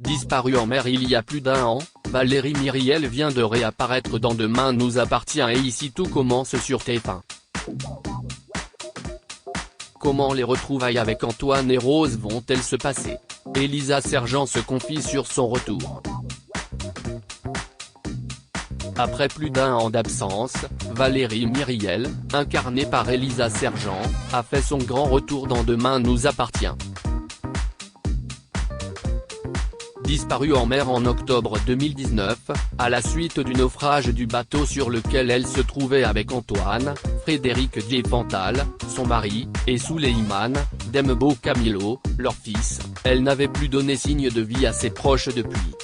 Disparue en mer il y a plus d'1 an, Valérie Myriel vient de réapparaître dans Demain nous appartient et ici tout commence sur TF1. Comment les retrouvailles avec Antoine et Rose vont-elles se passer? Elisa Sergent se confie sur son retour. Après plus d'1 an d'absence, Valérie Myriel, incarnée par Elisa Sergent, a fait son grand retour dans Demain nous appartient. Disparue en mer en octobre 2019, à la suite du naufrage du bateau sur lequel elle se trouvait avec Antoine, Frédéric Diefenthal, son mari, et Souleymane Dembo Camilo, leur fils, elle n'avait plus donné signe de vie à ses proches depuis.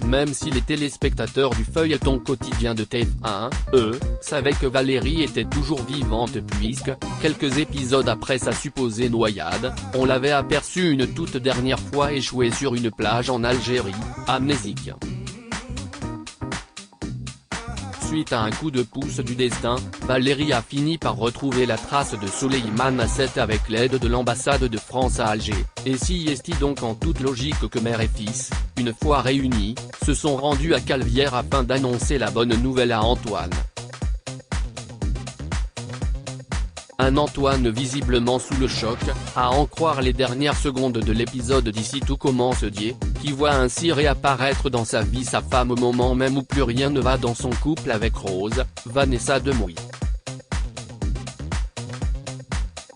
Même si les téléspectateurs du feuilleton quotidien de TF1, eux, savaient que Valérie était toujours vivante puisque, quelques épisodes après sa supposée noyade, on l'avait aperçue une toute dernière fois échouée sur une plage en Algérie, amnésique. Suite à un coup de pouce du destin, Valérie a fini par retrouver la trace de Souleymane Asset avec l'aide de l'ambassade de France à Alger, et s'y est donc en toute logique que mère et fils, une fois réunis, se sont rendus à Calvière afin d'annoncer la bonne nouvelle à Antoine. Un Antoine visiblement sous le choc, à en croire les dernières secondes de l'épisode d'Ici tout commence qui voit ainsi réapparaître dans sa vie sa femme au moment même où plus rien ne va dans son couple avec Rose, Vanessa Demouy.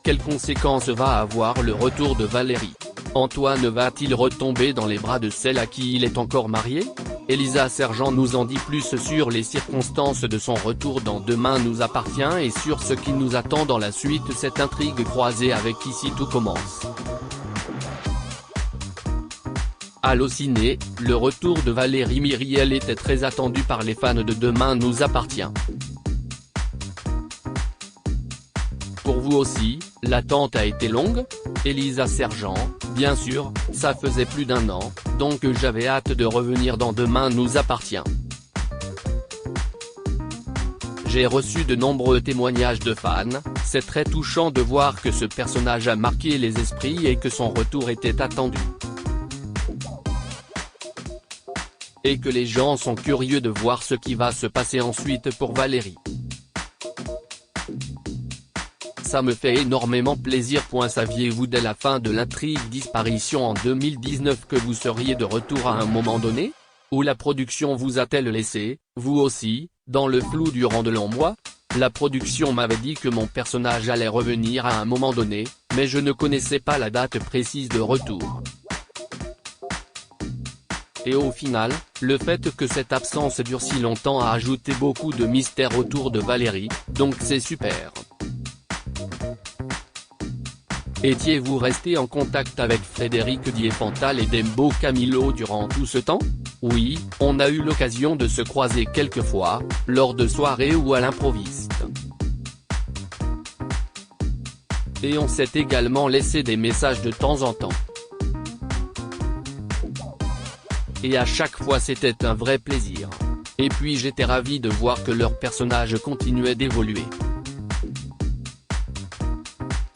Quelles conséquences va avoir le retour de Valérie? Antoine va-t-il retomber dans les bras de celle à qui il est encore marié? Elisa Sergent nous en dit plus sur les circonstances de son retour dans Demain nous appartient et sur ce qui nous attend dans la suite cette intrigue croisée avec Ici tout commence. Allociné, le retour de Valérie Myriel était très attendu par les fans de Demain nous appartient. Pour vous aussi, l'attente a été longue? Elisa Sergent, bien sûr, ça faisait plus d'1 an, donc j'avais hâte de revenir dans Demain nous appartient. J'ai reçu de nombreux témoignages de fans, c'est très touchant de voir que ce personnage a marqué les esprits et que son retour était attendu. Et que les gens sont curieux de voir ce qui va se passer ensuite pour Valérie. Ça me fait énormément plaisir. Saviez-vous dès la fin de l'intrigue disparition en 2019 que vous seriez de retour à un moment donné? Ou la production vous a-t-elle laissé, vous aussi, dans le flou durant de longs mois? La production m'avait dit que mon personnage allait revenir à un moment donné, mais je ne connaissais pas la date précise de retour. Et au final, le fait que cette absence dure si longtemps a ajouté beaucoup de mystère autour de Valérie, donc c'est super. Étiez-vous resté en contact avec Frédéric Diefenthal et Dembo Camilo durant tout ce temps? Oui, on a eu l'occasion de se croiser quelques fois, lors de soirées ou à l'improviste. Et on s'est également laissé des messages de temps en temps. Et à chaque fois c'était un vrai plaisir. Et puis j'étais ravi de voir que leur personnage continuait d'évoluer.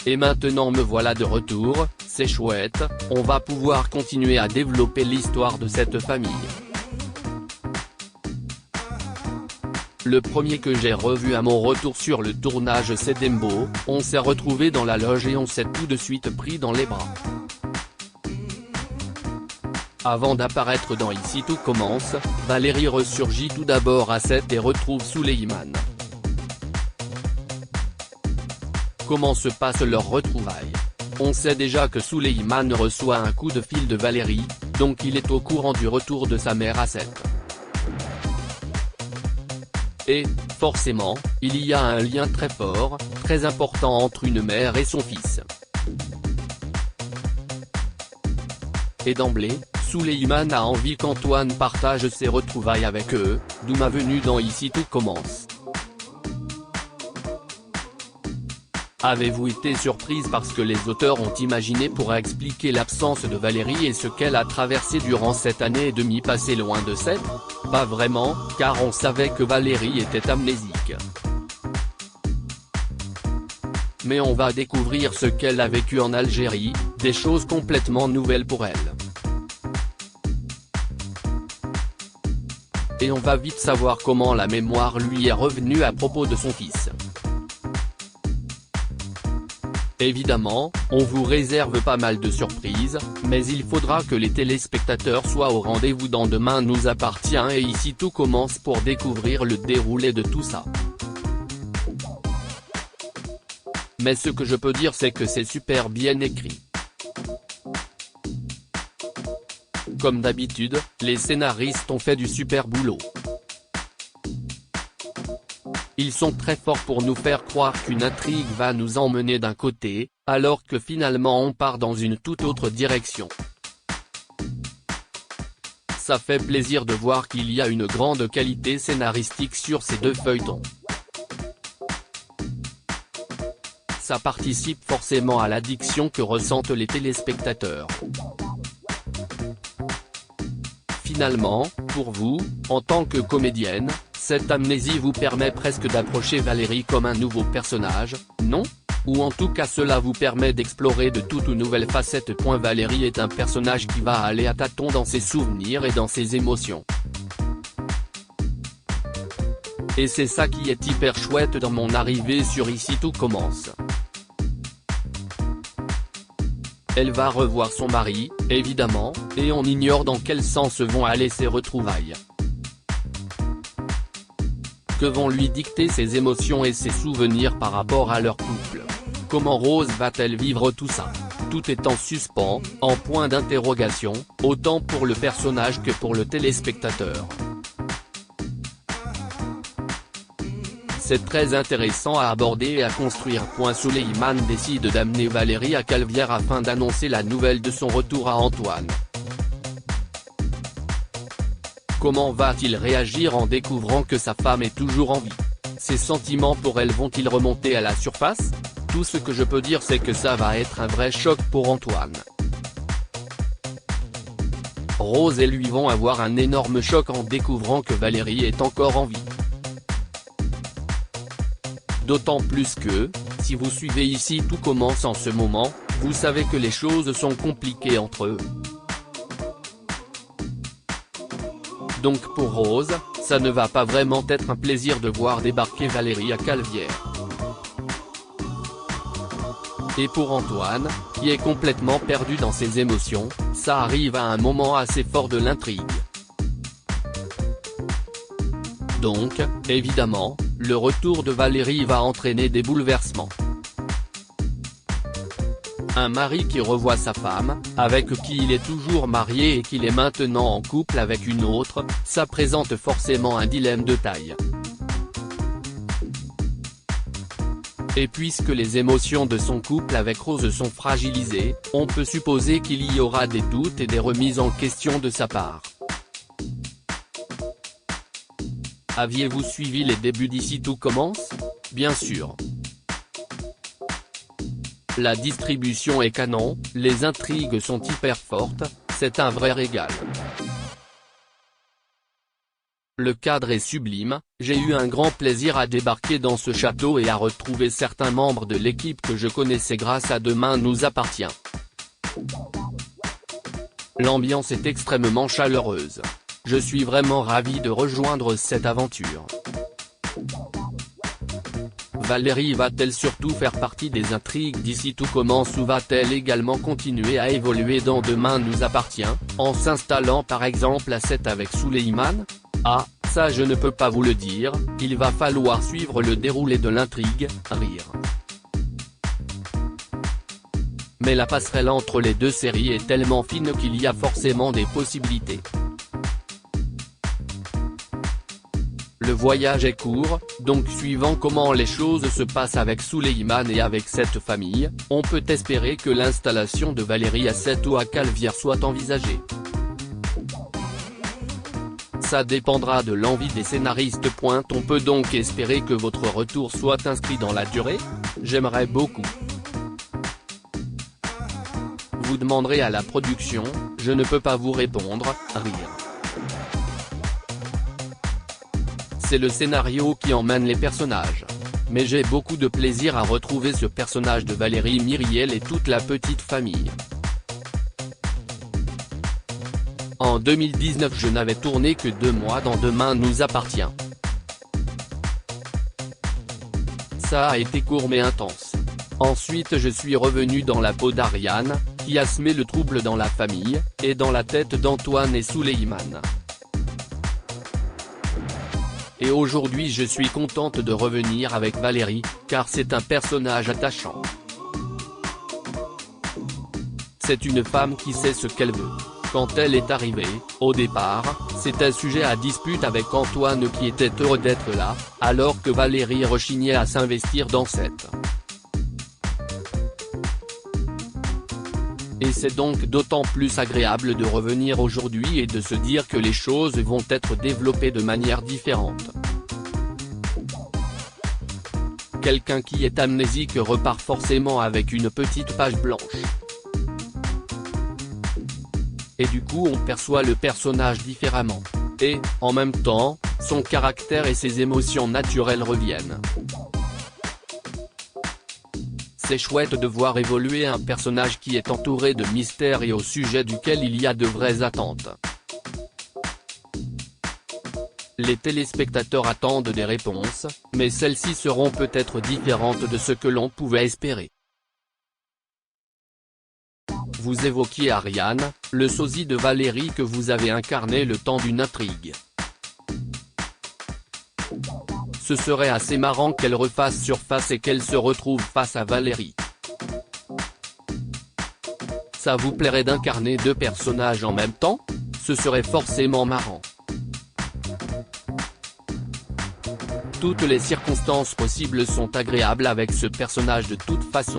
Et maintenant me voilà de retour, c'est chouette, on va pouvoir continuer à développer l'histoire de cette famille. Le premier que j'ai revu à mon retour sur le tournage c'est Dembo, on s'est retrouvé dans la loge et on s'est tout de suite pris dans les bras. Avant d'apparaître dans Ici tout commence, Valérie ressurgit tout d'abord à 7 et retrouve Souleymane. Comment se passe leur retrouvaille? On sait déjà que Souleymane reçoit un coup de fil de Valérie, donc il est au courant du retour de sa mère Asset. Et, forcément, il y a un lien très fort, très important entre une mère et son fils. Et d'emblée, Souleymane a envie qu'Antoine partage ses retrouvailles avec eux, d'où ma venue dans Ici tout commence. Avez-vous été surprise par ce que les auteurs ont imaginé pour expliquer l'absence de Valérie et ce qu'elle a traversé durant cette année et demie passée loin de Sète? Pas vraiment, car on savait que Valérie était amnésique. mais on va découvrir ce qu'elle a vécu en Algérie, des choses complètement nouvelles pour elle. Et on va vite savoir comment la mémoire lui est revenue à propos de son fils. Évidemment, on vous réserve pas mal de surprises, mais il faudra que les téléspectateurs soient au rendez-vous dans Demain nous appartient et ici tout commence pour découvrir le déroulé de tout ça. Mais ce que je peux dire c'est que c'est super bien écrit. Comme d'habitude, les scénaristes ont fait du super boulot. Ils sont très forts pour nous faire croire qu'une intrigue va nous emmener d'un côté, alors que finalement on part dans une toute autre direction. Ça fait plaisir de voir qu'il y a une grande qualité scénaristique sur ces deux feuilletons. Ça participe forcément à l'addiction que ressentent les téléspectateurs. Finalement, pour vous, en tant que comédienne, cette amnésie vous permet presque d'approcher Valérie comme un nouveau personnage, non? Ou en tout cas cela vous permet d'explorer de toutes nouvelles facettes. Valérie est un personnage qui va aller à tâtons dans ses souvenirs et dans ses émotions. Et c'est ça qui est hyper chouette dans mon arrivée sur Ici tout commence. Elle va revoir son mari, évidemment, et on ignore dans quel sens vont aller ces retrouvailles. Que vont lui dicter ses émotions et ses souvenirs par rapport à leur couple? Comment Rose va-t-elle vivre tout ça? Tout est en suspens, en point d'interrogation, autant pour le personnage que pour le téléspectateur. C'est très intéressant à aborder et à construire. Souleymane décide d'amener Valérie à Caluire afin d'annoncer la nouvelle de son retour à Antoine. Comment va-t-il réagir en découvrant que sa femme est toujours en vie? Ses sentiments pour elle vont-ils remonter à la surface? Tout ce que je peux dire c'est que ça va être un vrai choc pour Antoine. Rose et lui vont avoir un énorme choc en découvrant que Valérie est encore en vie. D'autant plus que, si vous suivez Ici tout commence en ce moment, vous savez que les choses sont compliquées entre eux. Donc pour Rose, ça ne va pas vraiment être un plaisir de voir débarquer Valérie à Caluire. Et pour Antoine, qui est complètement perdu dans ses émotions, ça arrive à un moment assez fort de l'intrigue. Donc, évidemment, le retour de Valérie va entraîner des bouleversements. Un mari qui revoit sa femme, avec qui il est toujours marié et qu'il est maintenant en couple avec une autre, ça présente forcément un dilemme de taille. Et puisque les émotions de son couple avec Rose sont fragilisées, on peut supposer qu'il y aura des doutes et des remises en question de sa part. Aviez-vous suivi les débuts d'Ici tout commence? Bien sûr. La distribution est canon, les intrigues sont hyper fortes, c'est un vrai régal. Le cadre est sublime, j'ai eu un grand plaisir à débarquer dans ce château et à retrouver certains membres de l'équipe que je connaissais grâce à Demain nous appartient. L'ambiance est extrêmement chaleureuse. Je suis vraiment ravi de rejoindre cette aventure. Valérie va-t-elle surtout faire partie des intrigues d'Ici tout commence ou va-t-elle également continuer à évoluer dans Demain nous appartient, en s'installant par exemple à 7 avec Souleymane? Ah, ça je ne peux pas vous le dire, il va falloir suivre le déroulé de l'intrigue, rire. Mais la passerelle entre les deux séries est tellement fine qu'il y a forcément des possibilités. Le voyage est court, donc suivant comment les choses se passent avec Souleymane et avec cette famille, on peut espérer que l'installation de Valérie à 7 ou à Caluire soit envisagée. Ça dépendra de l'envie des scénaristes. On peut donc espérer que votre retour soit inscrit dans la durée? J'aimerais beaucoup. Vous demanderez à la production, je ne peux pas vous répondre, rire. c'est le scénario qui emmène les personnages. Mais j'ai beaucoup de plaisir à retrouver ce personnage de Valérie Myriel et toute la petite famille. En 2019 je n'avais tourné que 2 mois dans Demain nous appartient. Ça a été court mais intense. Ensuite je suis revenu dans la peau d'Ariane, qui a semé le trouble dans la famille, et dans la tête d'Antoine et Souleymane. Et aujourd'hui je suis contente de revenir avec Valérie, car c'est un personnage attachant. C'est une femme qui sait ce qu'elle veut. Quand elle est arrivée, au départ, c'était sujet à dispute avec Antoine qui était heureux d'être là, alors que Valérie rechignait à s'investir dans cette. Et c'est donc d'autant plus agréable de revenir aujourd'hui et de se dire que les choses vont être développées de manière différente. Quelqu'un qui est amnésique repart forcément avec une petite page blanche. Et du coup on perçoit le personnage différemment. Et, en même temps, son caractère et ses émotions naturelles reviennent. C'est chouette de voir évoluer un personnage qui est entouré de mystères et au sujet duquel il y a de vraies attentes. Les téléspectateurs attendent des réponses, mais celles-ci seront peut-être différentes de ce que l'on pouvait espérer. Vous évoquiez Ariane, le sosie de Valérie que vous avez incarné le temps d'une intrigue. Ce serait assez marrant qu'elle refasse surface et qu'elle se retrouve face à Valérie. Ça vous plairait d'incarner 2 personnages en même temps? Ce serait forcément marrant. Toutes les circonstances possibles sont agréables avec ce personnage de toute façon.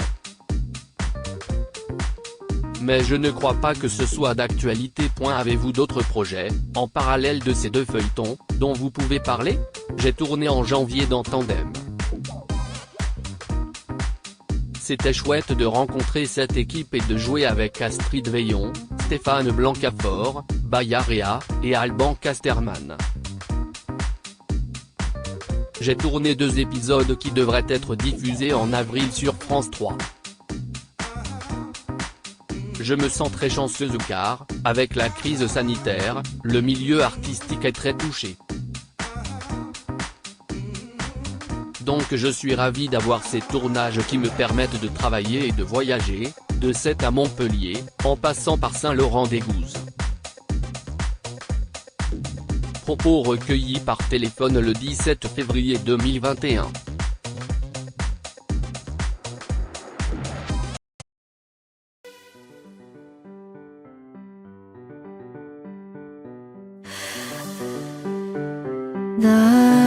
Mais je ne crois pas que ce soit d'actualité. Avez-vous d'autres projets, en parallèle de ces 2 feuilletons, dont vous pouvez parler? J'ai tourné en janvier dans Tandem. C'était chouette de rencontrer cette équipe et de jouer avec Astrid Veillon, Stéphane Blancafort, Bayarea, et Alban Casterman. J'ai tourné 2 épisodes qui devraient être diffusés en avril sur France 3. Je me sens très chanceuse car, avec la crise sanitaire, le milieu artistique est très touché. Donc je suis ravi d'avoir ces tournages qui me permettent de travailler et de voyager, de Sète à Montpellier, en passant par Saint-Laurent-des-Gouzes. Propos recueillis par téléphone le 17 février 2021. 나